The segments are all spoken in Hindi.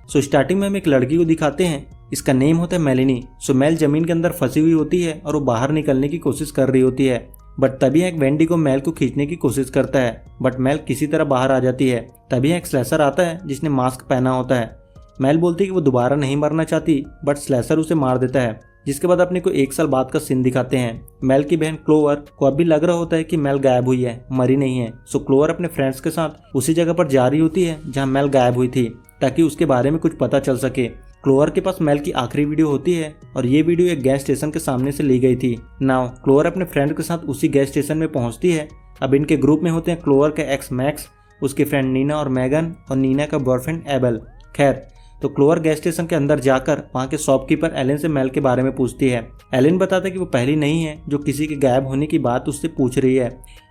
सो स्टार्टिंग में हम एक लड़की को दिखाते हैं, इसका नेम होता है मेलिनी। सो मेल जमीन के अंदर फंसी हुई होती है और वो बाहर निकलने की कोशिश कर रही होती है, बट तभी एक वेंडी को मेल को खींचने की कोशिश करता है, बट मेल किसी तरह बाहर आ जाती है। तभी एक स्लेशर आता है जिसने मास्क पहना होता है। मेल बोलती है कि वो दोबारा नहीं मरना चाहती, बट स्लेशर उसे मार देता है। जिसके बाद अपने को 1 साल बाद का सीन दिखाते हैं। मेल की बहन क्लोवर को अब भी लग रहा होता है कि मेल गायब हुई है, मरी नहीं है। सो क्लोवर अपने फ्रेंड्स के साथ उसी जगह पर जा रही होती है जहां मेल गायब हुई थी, ताकि उसके बारे में कुछ पता चल सके। क्लोवर के पास मेल की आखिरी वीडियो होती है और ये वीडियो एक गैस स्टेशन के सामने से ली गई थी। नाउ क्लोवर अपने फ्रेंड के साथ उसी गैस स्टेशन में पहुंचती है। अब इनके ग्रुप में होते हैं क्लोवर का एक्स मैक्स, उसकी फ्रेंड नीना और मैगन, और नीना का बॉयफ्रेंड एबल। खैर, तो क्लोवर गैस स्टेशन के अंदर जाकर वहाँ के शॉपकीपर एलन से मेल के बारे में पूछती है। एलन बताता है कि वो पहली नहीं है जो किसी के गायब होने की बात उससे पूछ रही है।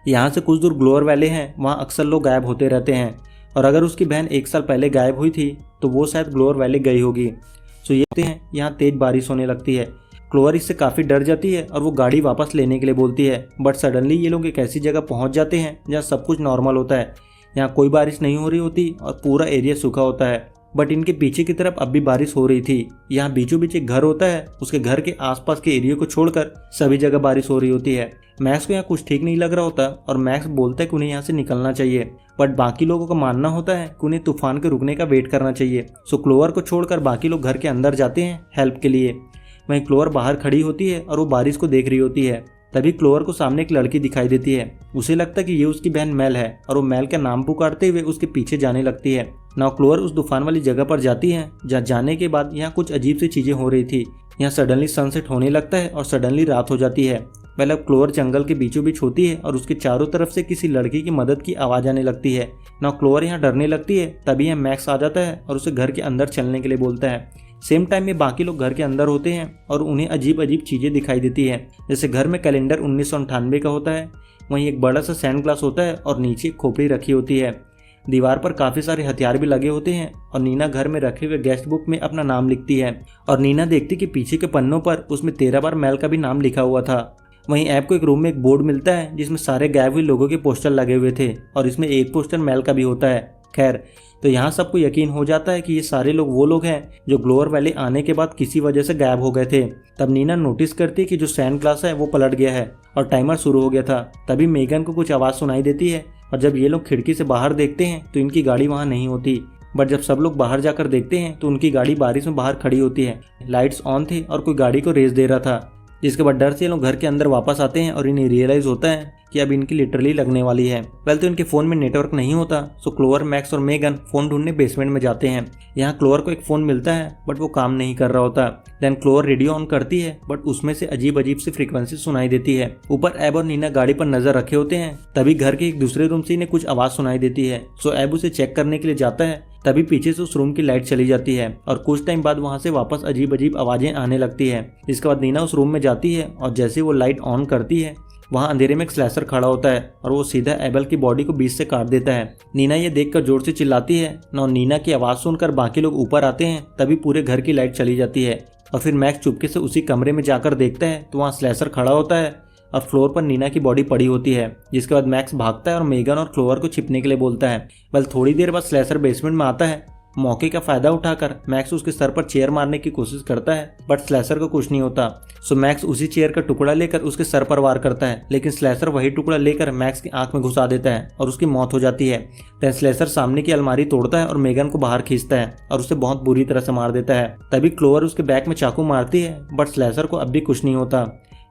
यहाँ से कुछ दूर ग्लोअर वैली है, वहाँ अक्सर लोग गायब होते रहते हैं, और अगर उसकी बहन 1 साल पहले गायब हुई थी तो वो शायद ग्लोअर वैली गई होगी। सो ये हैं, यहाँ तेज बारिश होने लगती है। क्लोअर इससे काफ़ी डर जाती है और वो गाड़ी वापस लेने के लिए बोलती है, बट सडनली ये लोग एक ऐसी जगह पहुँच जाते हैं जहाँ सब कुछ नॉर्मल होता है। यहाँ कोई बारिश नहीं हो रही होती और पूरा एरिया सूखा होता है, बट इनके पीछे की तरफ अब भी बारिश हो रही थी। यहाँ बीचों बीच एक घर होता है, उसके घर के आसपास के एरिया को छोड़कर सभी जगह बारिश हो रही होती है। मैक्स को यहाँ कुछ ठीक नहीं लग रहा होता और मैक्स बोलता है कि उन्हें यहाँ से निकलना चाहिए, बट बाकी लोगों का मानना होता है कि उन्हें तूफान के रुकने का वेट करना चाहिए। सो क्लोवर को छोड़कर बाकी लोग घर के अंदर जाते हैं हेल्प के लिए। वहीं क्लोवर बाहर खड़ी होती है और वो बारिश को देख रही होती है। तभी क्लोवर को सामने एक लड़की दिखाई देती है। उसे लगता है कि ये उसकी बहन मेल है और वो मेल का नाम पुकारते हुए उसके पीछे जाने लगती है। नाउ क्लोवर उस तूफान वाली जगह पर जाती है, जहाँ जाने के बाद यहाँ कुछ अजीब सी चीजें हो रही थी। यहाँ सडनली सनसेट होने लगता है और सडनली रात हो जाती है। पहले क्लोवर जंगल के बीचों बीच होती है और उसके चारों तरफ से किसी लड़की की मदद की आवाज आने लगती है। नाउ क्लोवर यहाँ डरने लगती है। तभी यहाँ मैक्स आ जाता है और उसे घर के अंदर चलने के लिए बोलता है। सेम टाइम में बाकी लोग घर के अंदर होते हैं और उन्हें अजीब अजीब चीज़ें दिखाई देती है। जैसे घर में कैलेंडर 1998 का होता है, वहीं एक बड़ा सा सैंड ग्लास होता है और नीचे एक खोपड़ी रखी होती है। दीवार पर काफ़ी सारे हथियार भी लगे होते हैं और नीना घर में रखे हुए गेस्ट बुक में अपना नाम लिखती है और नीना देखती कि पीछे के पन्नों पर उसमें 13 बार मेल का भी नाम लिखा हुआ था। वहीं ऐप को एक रूम में एक बोर्ड मिलता है जिसमें सारे गायब हुए लोगों के पोस्टर लगे हुए थे और इसमें एक पोस्टर मेल का भी होता है। खैर, तो यहाँ सबको यकीन हो जाता है कि ये सारे लोग वो लोग हैं जो ग्लोअर वैली आने के बाद किसी वजह से गायब हो गए थे। तब नीना नोटिस करती है कि जो सैंड ग्लास है वो पलट गया है और टाइमर शुरू हो गया था। तभी मेगन को कुछ आवाज़ सुनाई देती है और जब ये लोग खिड़की से बाहर देखते हैं तो इनकी गाड़ी वहाँ नहीं होती, बट जब सब लोग बाहर जाकर देखते हैं तो उनकी गाड़ी बारिश में बाहर खड़ी होती है। लाइट्स ऑन थे और कोई गाड़ी को रेस दे रहा था, जिसके बाद डर से ये लोग घर के अंदर वापस आते हैं और इन्हें रियलाइज होता है कि अब इनकी लिटरली लगने वाली है। पहले तो इनके फ़ोन में नेटवर्क नहीं होता, सो क्लोवर, मैक्स और मेगन फ़ोन ढूंढने बेसमेंट में जाते हैं। यहाँ क्लोवर को एक फ़ोन मिलता है बट वो काम नहीं कर रहा होता। देन क्लोवर रेडियो ऑन करती है बट उसमें से अजीब अजीब सी फ्रीक्वेंसी सुनाई देती है। ऊपर एब और नीना गाड़ी पर नजर रखे होते हैं। तभी घर के एक दूसरे रूम से इन्हें कुछ आवाज़ सुनाई देती है। सो एब उसे चेक करने के लिए जाता है। तभी पीछे से उस रूम की लाइट चली जाती है और कुछ टाइम बाद वहां से वापस अजीब अजीब आवाजें आने लगती है। इसके बाद नीना उस रूम में जाती है और जैसे वो लाइट ऑन करती है वहाँ अंधेरे में एक स्लैशर खड़ा होता है और वो सीधा एबल की बॉडी को बीच से काट देता है। नीना ये देखकर जोर से चिल्लाती है। नीना की आवाज़ सुनकर बाकी लोग ऊपर आते हैं। तभी पूरे घर की लाइट चली जाती है और फिर मैक्स चुपके से उसी कमरे में जाकर देखता है तो वहाँ स्लैशर खड़ा होता है और फ्लोर पर नीना की बॉडी पड़ी होती है। जिसके बाद मैक्स भागता है और मेगन और क्लोवर को छिपने के लिए बोलता है। बल थोड़ी देर बाद स्लैशर बेसमेंट में आता है। मौके का फायदा उठाकर मैक्स उसके सर पर चेयर मारने की कोशिश करता है बट स्लैशर को कुछ नहीं होता। सो मैक्स उसी चेयर का टुकड़ा लेकर उसके सर पर वार करता है, लेकिन स्लैशर वही टुकड़ा लेकर मैक्स की आंख में घुसा देता है और उसकी मौत हो जाती है। देन स्लैशर सामने की अलमारी तोड़ता है और मेगन को बाहर खींचता है और उसे बहुत बुरी तरह से मार देता है। तभी क्लोवर उसके बैक में चाकू मारती है बट स्लैशर को अब भी कुछ नहीं होता।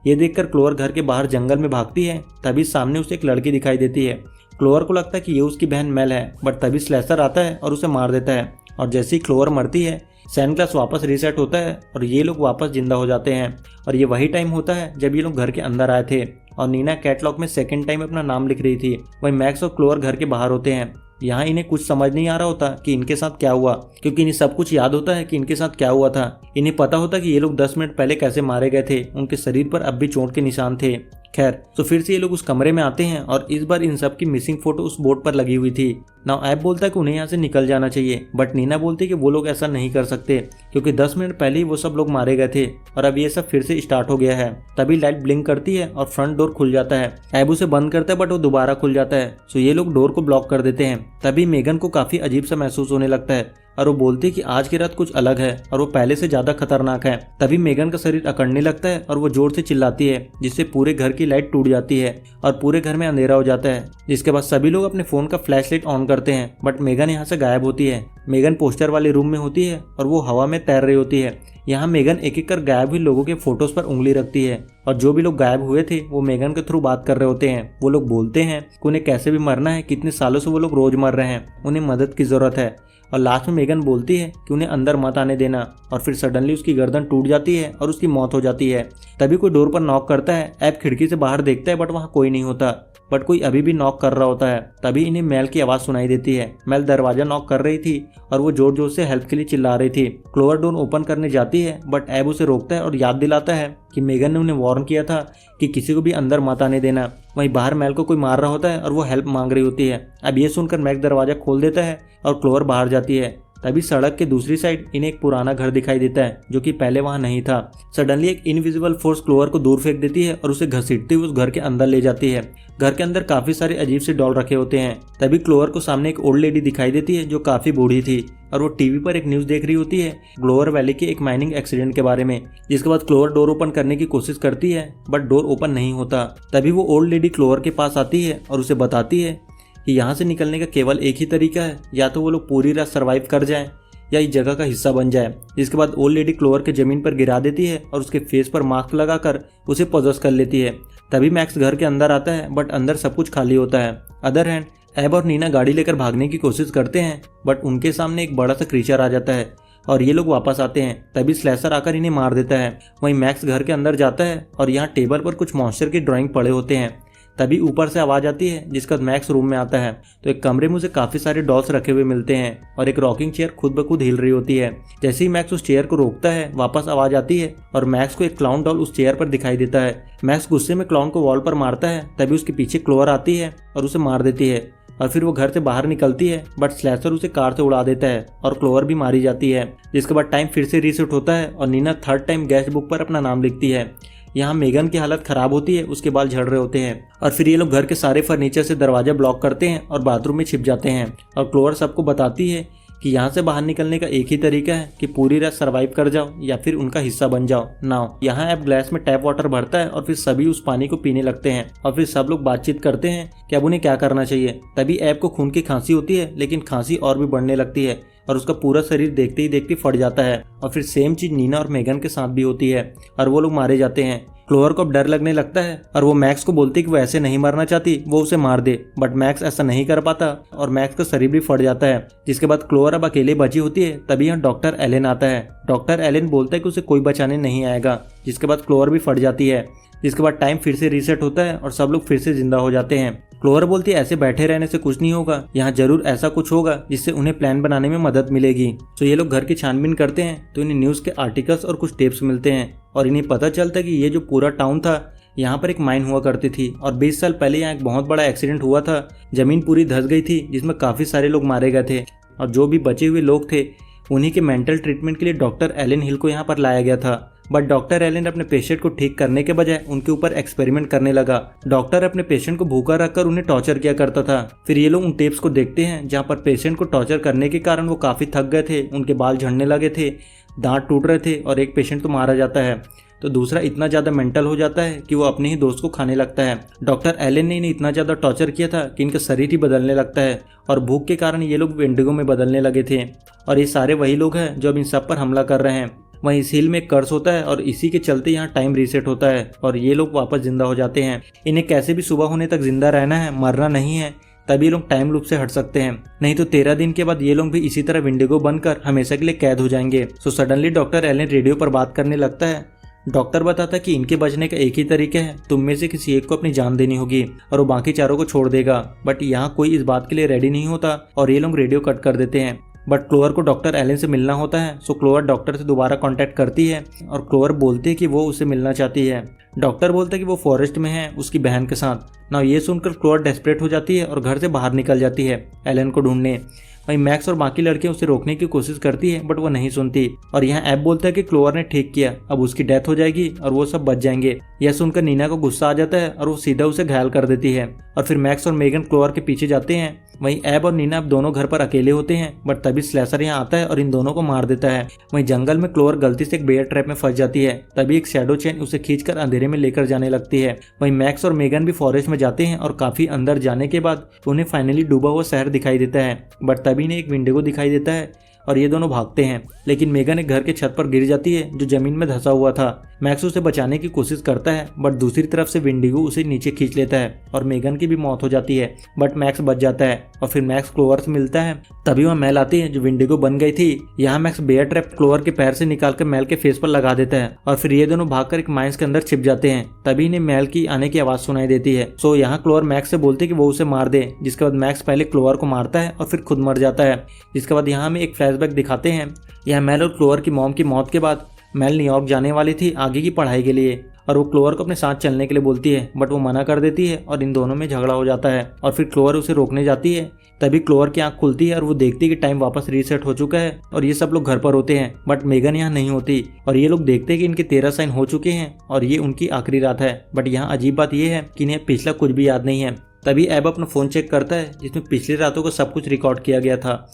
ये देखकर क्लोवर घर के बाहर जंगल में भागती है। तभी सामने उसे एक लड़की दिखाई देती है। क्लोवर को लगता है कि ये उसकी बहन मेल है, बट तभी स्लैशर आता है और उसे मार देता है और जैसे ही क्लोवर मरती है सैंड ग्लास वापस रीसेट होता है और ये लोग वापस जिंदा हो जाते हैं। और ये वही टाइम होता है जब ये लोग घर के अंदर आए थे और नीना कैटलॉग में सेकंड टाइम अपना नाम लिख रही थी। वहीं मैक्स और क्लोवर घर के बाहर होते हैं। यहाँ इन्हें कुछ समझ नहीं आ रहा होता कि इनके साथ क्या हुआ, क्योंकि इन्हें सब कुछ याद होता है कि इनके साथ क्या हुआ था। इन्हें पता होता कि ये लोग 10 मिनट पहले कैसे मारे गए थे, उनके शरीर पर अब भी चोट के निशान थे। खैर, तो फिर से ये लोग उस कमरे में आते हैं और इस बार इन सब की मिसिंग फोटो उस बोर्ड पर लगी हुई थी। नाउ ऐप बोलता है कि उन्हें यहाँ से निकल जाना चाहिए, बट नीना बोलती है कि वो लोग ऐसा नहीं कर सकते क्योंकि 10 मिनट पहले ही वो सब लोग मारे गए थे और अब ये सब फिर से स्टार्ट हो गया है। तभी लाइट ब्लिंक करती है और फ्रंट डोर खुल जाता है। ऐप उसे बंद करता है बट वो दोबारा खुल जाता है। सो ये लोग डोर को ब्लॉक कर देते हैं। तभी मेगन को काफी अजीब सा महसूस होने लगता है और वो बोलती है कि आज की रात कुछ अलग है और वो पहले से ज्यादा खतरनाक है। तभी मेगन का शरीर अकड़ने लगता है और वो जोर से चिल्लाती है, जिससे पूरे घर की लाइट टूट जाती है और पूरे घर में अंधेरा हो जाता है। जिसके बाद सभी लोग अपने फोन का फ्लैशलाइट ऑन करते हैं, बट मेगन यहाँ से गायब होती है। मेगन पोस्टर वाले रूम में होती है और वो हवा में तैर रही होती है। यहाँ मेगन एक एक कर गायब हुए लोगों के फोटोज पर उंगली रखती है और जो भी लोग गायब हुए थे वो मेगन के थ्रू बात कर रहे होते हैं। वो लोग बोलते हैं कि उन्हें कैसे भी मरना है, कितने सालों से वो लोग रोज मर रहे हैं, उन्हें मदद की जरूरत है। और लास्ट में मेगन बोलती है कि उन्हें अंदर मत आने देना और फिर सडनली उसकी गर्दन टूट जाती है और उसकी मौत हो जाती है। तभी कोई डोर पर नॉक करता है। ऐप खिड़की से बाहर देखता है बट वहाँ कोई नहीं होता, बट कोई अभी भी नॉक कर रहा होता है। तभी इन्हें मेल की आवाज़ सुनाई देती है। मेल दरवाजा नॉक कर रही थी और वो जोर जोर से हेल्प के लिए चिल्ला रही थी। क्लोवर डोर ओपन करने जाती है बट ऐब उसे रोकता है और याद दिलाता है कि मेगन ने उन्हें वार्न किया था कि किसी को भी अंदर मत आने देना। वहीं बाहर मेल को कोई मार रहा होता है और वो हेल्प मांग रही होती है। अब ये सुनकर मैक दरवाजा खोल देता है और क्लोवर बाहर जाती है। तभी सड़क के दूसरी साइड इन्हें एक पुराना घर दिखाई देता है जो कि पहले वहां नहीं था। सडनली एक इनविजिबल फोर्स क्लोवर को दूर फेंक देती है और उसे घसीटते हुए उस घर के अंदर ले जाती है। घर के अंदर काफी सारे अजीब से डॉल रखे होते हैं। तभी क्लोवर को सामने एक ओल्ड लेडी दिखाई देती है जो काफी बूढ़ी थी और वो टीवी पर एक न्यूज देख रही होती है ग्लोवर वैली के एक माइनिंग एक्सीडेंट के बारे में। जिसके बाद क्लोवर डोर ओपन करने की कोशिश करती है बट डोर ओपन नहीं होता। तभी वो ओल्ड लेडी क्लोवर के पास आती है और उसे बताती है कि यहाँ से निकलने का केवल एक ही तरीका है, या तो वो लोग पूरी रात सर्वाइव कर जाएं या इस जगह का हिस्सा बन जाए। जिसके बाद ओल्ड लेडी क्लोवर के जमीन पर गिरा देती है और उसके फेस पर मास्क लगाकर उसे पॉजेस कर लेती है। तभी मैक्स घर के अंदर आता है बट अंदर सब कुछ खाली होता है। अदर हैंड एब और नीना गाड़ी लेकर भागने की कोशिश करते हैं बट उनके सामने एक बड़ा सा क्रीचर आ जाता है और ये लोग वापस आते हैं। तभी स्लैशर आकर इन्हें मार देता है। वहीं मैक्स घर के अंदर जाता है और यहाँ टेबल पर कुछ मॉन्स्टर की ड्राइंग पड़े होते हैं। तभी ऊपर से आवाज आती है, जिसका मैक्स रूम में आता है तो एक कमरे में उसे काफी सारे डॉल्स रखे हुए मिलते हैं और एक रॉकिंग चेयर खुद ब खुद हिल रही होती है। जैसे ही मैक्स उस चेयर को रोकता है वापस आवाज आती है और मैक्स को एक क्लाउन डॉल उस चेयर पर दिखाई देता है। मैक्स गुस्से में क्लाउन को वॉल पर मारता है। तभी उसके पीछे क्लोवर आती है और उसे मार देती है और फिर वो घर से बाहर निकलती है बट स्लैशर उसे कार से उड़ा देता है और क्लोवर भी मारी जाती है। जिसके बाद टाइम फिर से रीसेट होता है और Nina third time guest book पर अपना नाम लिखती है। यहाँ मेगन की हालत खराब होती है, उसके बाल झड़ रहे होते हैं और फिर ये लोग घर के सारे फर्नीचर से दरवाजा ब्लॉक करते हैं और बाथरूम में छिप जाते हैं। और क्लोवर सबको बताती है कि यहाँ से बाहर निकलने का एक ही तरीका है कि पूरी रात सर्वाइव कर जाओ या फिर उनका हिस्सा बन जाओ। नाउ यहाँ ऐप ग्लास में टैप वाटर भरता है और फिर सभी उस पानी को पीने लगते हैं और फिर सब लोग बातचीत करते हैं कि अब उन्हें क्या करना चाहिए। तभी ऐप को खून की खांसी होती है, लेकिन खांसी और भी बढ़ने लगती है और उसका पूरा शरीर देखते ही देखते फट जाता है। और फिर सेम चीज नीना और मेगन के साथ भी होती है और वो लोग मारे जाते हैं। क्लोवर को अब डर लगने लगता है और वो मैक्स को बोलती है कि वो ऐसे नहीं मरना चाहती, वो उसे मार दे, बट मैक्स ऐसा नहीं कर पाता और मैक्स का शरीर भी फट जाता है। जिसके बाद क्लोवर अब अकेले बची होती है। तभी यहाँ डॉक्टर एलन आता है। डॉक्टर एलन बोलता है कि उसे कोई बचाने नहीं आएगा। जिसके बाद क्लोवर भी फट जाती है। जिसके बाद टाइम फिर से रीसेट होता है और सब लोग फिर से जिंदा हो जाते हैं। क्लोवर बोलती है ऐसे बैठे रहने से कुछ नहीं होगा, यहाँ जरूर ऐसा कुछ होगा जिससे उन्हें प्लान बनाने में मदद मिलेगी। तो ये लोग घर की छानबीन करते हैं तो इन्हें न्यूज के आर्टिकल्स और कुछ टेप्स मिलते हैं और इन्हें पता चलता है कि ये जो पूरा टाउन था यहाँ पर एक माइन हुआ करती थी और 20 साल पहले यहाँ एक बहुत बड़ा एक्सीडेंट हुआ था। जमीन पूरी धंस गई थी जिसमें काफी सारे लोग मारे गए थे और जो भी बचे हुए लोग थे उन्हीं के मेंटल ट्रीटमेंट के लिए डॉक्टर एलन हिल को यहाँ पर लाया गया था। बट डॉक्टर एलन अपने पेशेंट को ठीक करने के बजाय उनके ऊपर एक्सपेरिमेंट करने लगा। डॉक्टर अपने पेशेंट को भूखा रखकर उन्हें टॉर्चर किया करता था। फिर ये लोग उन टेप्स को देखते हैं जहाँ पर पेशेंट को टॉर्चर करने के कारण वो काफी थक गए थे, उनके बाल झड़ने लगे थे, दांत टूट रहे थे और एक पेशेंट तो मारा जाता है तो दूसरा इतना ज्यादा मेंटल हो जाता है कि वो अपने ही दोस्त को खाने लगता है। डॉक्टर एलन ने इन्हें इतना ज्यादा टॉर्चर किया था कि इनका शरीर ही बदलने लगता है और भूख के कारण ये लोग वेंडिगो में बदलने लगे थे। और ये सारे वही लोग हैं जो अब इन सब पर हमला कर रहे हैं। वहीं इस हिल में एक कर्स होता है और इसी के चलते यहाँ टाइम रीसेट होता है और ये लोग वापस जिंदा हो जाते हैं। इन्हें कैसे भी सुबह होने तक जिंदा रहना है, मरना नहीं है, तभी लोग टाइम लूप से हट सकते हैं, नहीं तो 13 दिन के बाद ये लोग भी इसी तरह विंडिगो बनकर हमेशा के लिए कैद हो जाएंगे। So suddenly doctor Alan radio पर बात करने लगता है। डॉक्टर बताता है कि इनके बचने का एक ही तरीका है, तुम में से किसी एक को अपनी जान देनी होगी और वो बाकी चारों को छोड़ देगा। बट यहाँ कोई इस बात के लिए रेडी नहीं होता और ये लोग रेडियो कट कर देते हैं। बट क्लोवर को डॉक्टर एलन से मिलना होता है। सो क्लोवर डॉक्टर से दोबारा कांटेक्ट करती है और क्लोवर बोलती है कि वो उसे मिलना चाहती है। डॉक्टर बोलता है कि वो फॉरेस्ट में है उसकी बहन के साथ। ना ये सुनकर क्लोवर डेस्परेट हो जाती है और घर से बाहर निकल जाती है एलन को ढूंढने। वहीं मैक्स और बाकी लड़कियां उसे रोकने की कोशिश करती है बट वो नहीं सुनती और यहाँ ऐब बोलता है कि क्लोवर ने ठीक किया, अब उसकी डेथ हो जाएगी और वो सब बच जाएंगे। यह सुनकर नीना को गुस्सा आ जाता है और वो सीधा उसे घायल कर देती है और फिर मैक्स और मेगन क्लोवर के पीछे जाते हैं। वहीं ऐब और नीना अब दोनों घर पर अकेले होते हैं बट तभी स्लेशर यहाँ आता है और इन दोनों को मार देता है। वहीं जंगल में क्लोवर गलती से एक बेयर ट्रैप में फंस जाती है, तभी एक शैडो चेन उसे खींचकर अंधेरे में लेकर जाने लगती है। वहीं मैक्स और मेगन भी फॉरेस्ट में जाते हैं और काफी अंदर जाने के बाद उन्हें फाइनली डूबा हुआ शहर दिखाई देता है बट तभी इन्हें एक विंडिगो दिखाई देता है और ये दोनों भागते हैं, लेकिन मेगन एक घर के छत पर गिर जाती है जो जमीन में धंसा हुआ था। मैक्स उसे बचाने की कोशिश करता है बट दूसरी तरफ से विंडिगो उसे नीचे खींच लेता है और मेगन की भी मौत हो जाती है बट मैक्स बच जाता है और फिर मैक्स क्लोवर से मिलता है। तभी वह मैल आती है जो विंडिगो बन गई थी। यहाँ मैक्स बेयर ट्रैप क्लोवर के पैर से निकालकर मैल के फेस पर लगा देता है और फिर ये दोनों भागकर एक माइंस के अंदर छिप जाते हैं। तभी इन्हें मैल की आने की आवाज सुनाई देती है। सो यहाँ क्लोवर मैक्स से बोलती है कि वो उसे मार दे, जिसके बाद मैक्स पहले क्लोवर को मारता है और फिर खुद मर जाता है। जिसके बाद यहाँ हमें एक फ्लैशबैक दिखाते हैं। यह मैल और क्लोवर की मॉम की मौत के बाद मैल न्यूयॉर्क जाने वाली थी आगे की पढ़ाई के लिए और वो क्लोवर को अपने साथ चलने के लिए बोलती है बट वो मना कर देती है और इन दोनों में झगड़ा हो जाता है और फिर क्लोवर उसे रोकने जाती है। तभी क्लोवर की आंख खुलती है और वो देखती है कि टाइम वापस रीसेट हो चुका है और ये सब लोग घर पर होते हैं बट मेगन यहाँ नहीं होती और ये लोग देखते हैं कि इनके 13 साइन हो चुके हैं और ये उनकी आखिरी रात है। बट यहाँ अजीब बात यह है कि इन्हें पिछला कुछ भी याद नहीं है। तभी ऐब अपना फोन चेक करता है जिसमें पिछली रातों को सब कुछ रिकॉर्ड किया गया था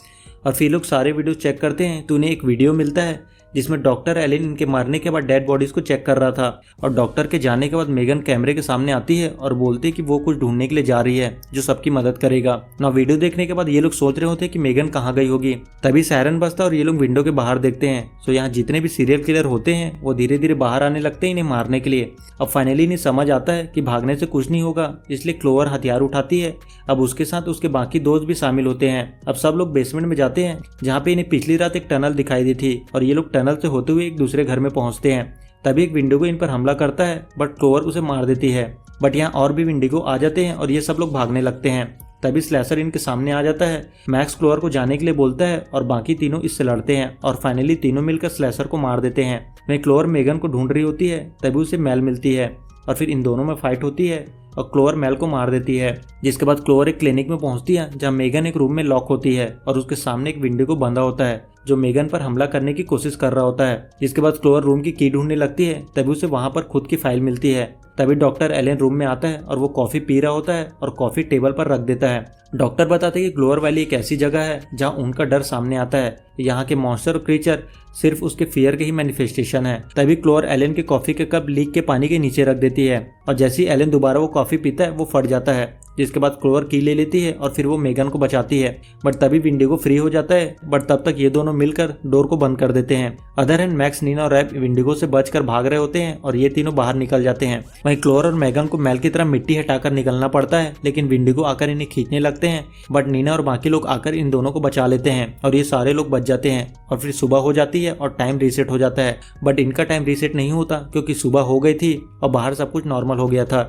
और फिर लोग सारे वीडियो चेक करते हैं तो उन्हें एक वीडियो मिलता है जिसमें डॉक्टर एलिन इनके मारने के बाद डेड बॉडीज को चेक कर रहा था और डॉक्टर के जाने के बाद मेगन कैमरे के सामने आती है और बोलती है कि वो कुछ ढूंढने के लिए जा रही है जो सबकी मदद करेगा ना। वीडियो देखने के बाद ये लोग सोच रहे होते हैं कि मेगन कहाँ गई होगी। तभी सायरन बजता और ये लोग विंडो के बाहर देखते हैं। सो यहाँ जितने भी सीरियल किलर होते हैं वो धीरे धीरे बाहर आने लगते हैं इन्हें मारने के लिए। अब फाइनली इन्हें समझ आता है कि भागने से कुछ नहीं होगा, इसलिए क्लोवर हथियार उठाती है। अब उसके साथ उसके बाकी दोस्त भी शामिल होते हैं। अब सब लोग बेसमेंट में जाते हैं जहाँ पे इन्हें पिछली रात एक टनल दिखाई दी थी और ये लोग टनल से होते हुए एक दूसरे घर में पहुंचते हैं। तभी एक विंडिगो इन पर हमला करता है बट क्लोवर उसे मार देती है। बट यहाँ और भी विंडिगो आ जाते हैं और ये सब लोग भागने लगते हैं। तभी स्लेशर इनके सामने आ जाता है। मैक्स क्लोवर को जाने के लिए बोलता है और बाकी तीनों इससे लड़ते हैं और फाइनली तीनों मिलकर स्लेशर को मार देते हैं। वहीं क्लोवर मेगन को ढूंढ रही होती है, तभी उसे मैल मिलती है और फिर इन दोनों में फाइट होती है और क्लोवर मैल को मार देती है। जिसके बाद क्लोवर एक क्लिनिक में पहुंचती है जहां मेगन एक रूम में लॉक होती है और उसके सामने एक विंडिगो बंधा होता है जो मेगन पर हमला करने की कोशिश कर रहा होता है। जिसके बाद क्लोवर रूम की की ढूंढने लगती है, तभी उसे वहां पर खुद की फाइल मिलती है। तभी डॉक्टर एलन रूम में आता है और वो कॉफी पी रहा होता है और कॉफी टेबल पर रख देता है। डॉक्टर बताते हैं कि क्लोवर वैली एक ऐसी जगह है जहां उनका डर सामने आता है। यहाँ के मॉन्स्टर और क्रीचर सिर्फ उसके फियर के ही मैनिफेस्टेशन है। तभी क्लोवर एलन के कॉफी के कप लीक के पानी के नीचे रख देती है और जैसे ही एलन दोबारा वो कॉफी पीता है वो फट जाता है। जिसके बाद क्लोवर की ले लेती है और फिर वो मेगन को बचाती है। बट तभी विंडिगो फ्री हो जाता है बट तब तक ये दोनों मिलकर डोर को बंद कर देते हैं। अदर हैंड मैक्स, नीना और ऐब विंडिगो से बचकर भाग रहे होते हैं और ये तीनों बाहर निकल जाते हैं। वहीं क्लोवर और मेगन को मैल की तरह मिट्टी हटाकर निकलना पड़ता है, लेकिन विंडिगो आकर इन्हें खींचने लगते हैं। बट नीना और बाकी लोग आकर इन दोनों को बचा लेते हैं और ये सारे लोग बच जाते हैं और फिर सुबह हो जाती है और टाइम रीसेट हो जाता है। बट इनका टाइम रीसेट नहीं होता क्योंकि सुबह हो गई थी और बाहर सब कुछ नॉर्मल हो गया था।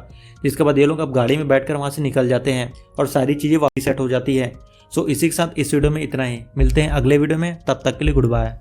जिसके बाद ये लोग अब गाड़ी में बैठकर वहां से निकल जाते हैं और सारी चीजें वापस सेट हो जाती है। सो इसी के साथ इस वीडियो में इतना ही। मिलते हैं अगले वीडियो में, तब तक के लिए गुड बाय।